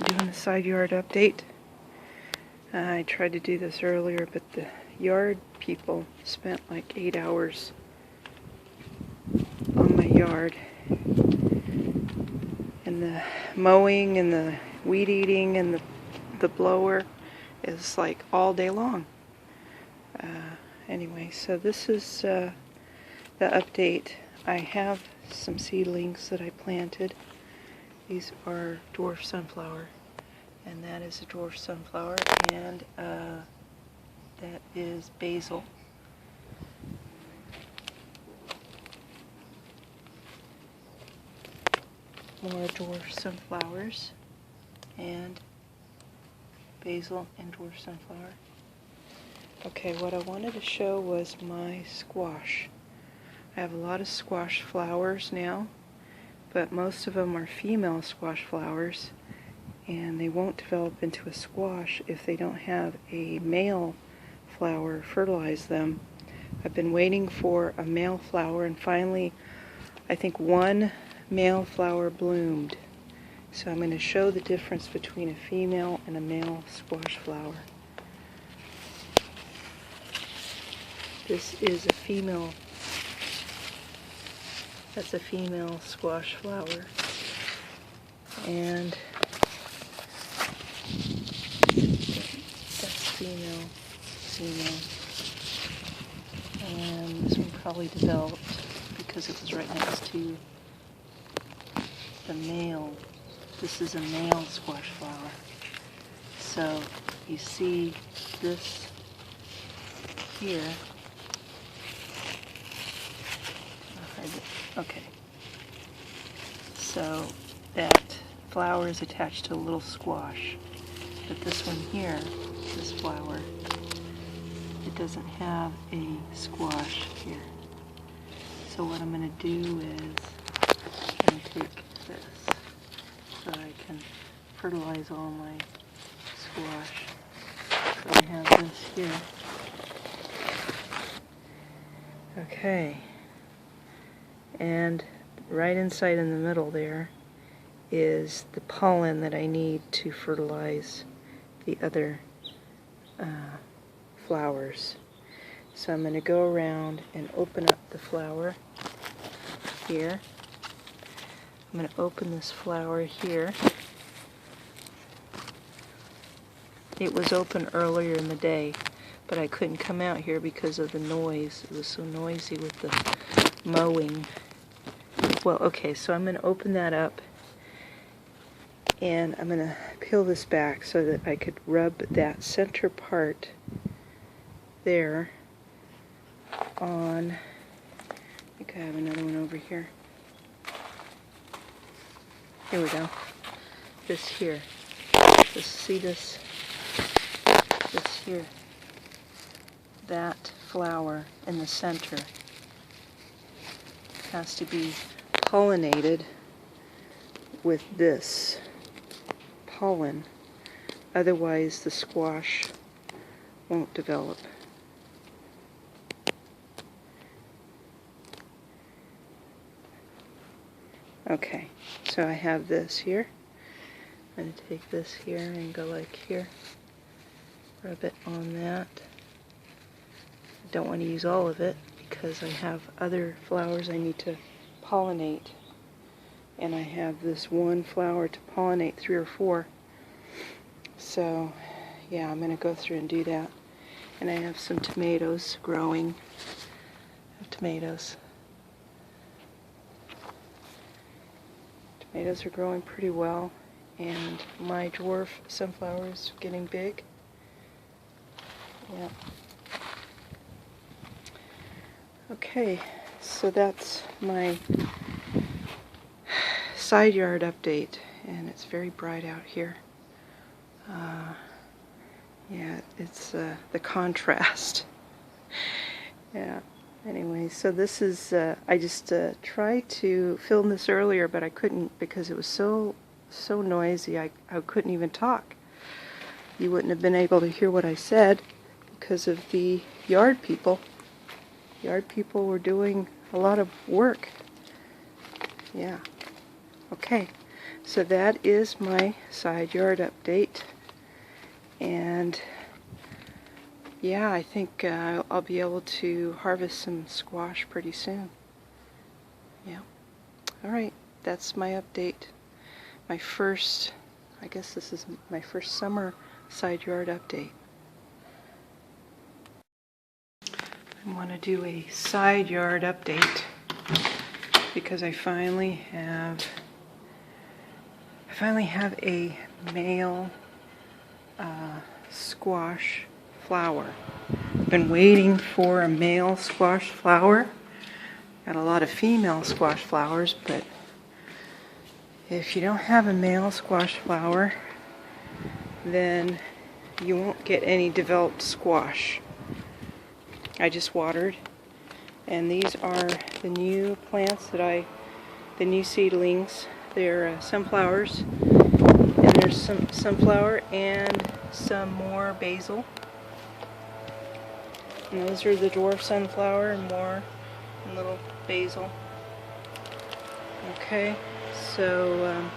Doing a side yard update. I tried to do this earlier, but the yard people spent like 8 hours on my yard. And the mowing and the weed eating and the blower is like all day long. Anyway, so this is the update. I have some seedlings that I planted. These are dwarf sunflower, and that is a dwarf sunflower, and that is basil. More dwarf sunflowers, and basil and dwarf sunflower. Okay, what I wanted to show was my squash. I have a lot of squash flowers now, but most of them are female squash flowers, and they won't develop into a squash if they don't have a male flower fertilize them. I've been waiting for a male flower, and finally I think one male flower bloomed. So I'm going to show the difference between a female and a male squash flower. This is a female. That's a female squash flower. And that's female. And this one probably developed because it was right next to the male. This is a male squash flower. So you see this here. Okay. So that flower is attached to a little squash. But this one here, this flower, it doesn't have a squash here. So what I'm going to do is I'm going to take this so I can fertilize all my squash. So I have this here. Okay. And right inside in the middle there is the pollen that I need to fertilize the other flowers. So I'm going to go around and open up the flower here. I'm going to open this flower here. It was open earlier in the day, but I couldn't come out here because of the noise. It was so noisy with the mowing. Well, okay, so I'm going to open that up, and I'm going to peel this back so that I could rub that center part there on. I think I have another one over here. Here we go. This here. Just see this? This here. That flower in the center has to be pollinated with this pollen, otherwise the squash won't develop. Okay, so I have this here. I'm going to take this here and go like here, rub it on that. I don't want to use all of it because I have other flowers I need to pollinate, and I have this one flower to pollinate 3 or 4. So yeah, I'm going to go through and do that. And I have some tomatoes growing. I have tomatoes. Tomatoes are growing pretty well, and my dwarf sunflower is getting big. Yeah. Okay, so that's my side yard update, and it's very bright out here. Yeah, it's the contrast. Yeah, anyway, so this is, I just tried to film this earlier, but I couldn't because it was so noisy, I couldn't even talk. You wouldn't have been able to hear what I said because of the yard people. Yard people were doing a lot of work. Yeah. Okay. So that is my side yard update, and yeah, I think I'll be able to harvest some squash pretty soon. Yeah. Alright, that's my update. My first, I guess this is my first summer side yard update. I want to do a side yard update because I finally have a male squash flower. I've been waiting for a male squash flower. Got a lot of female squash flowers, but if you don't have a male squash flower, then you won't get any developed squash. I just watered, and these are the new plants the new seedlings. They're sunflowers, and there's some sunflower and some more basil. And those are the dwarf sunflower and more and little basil. Okay, so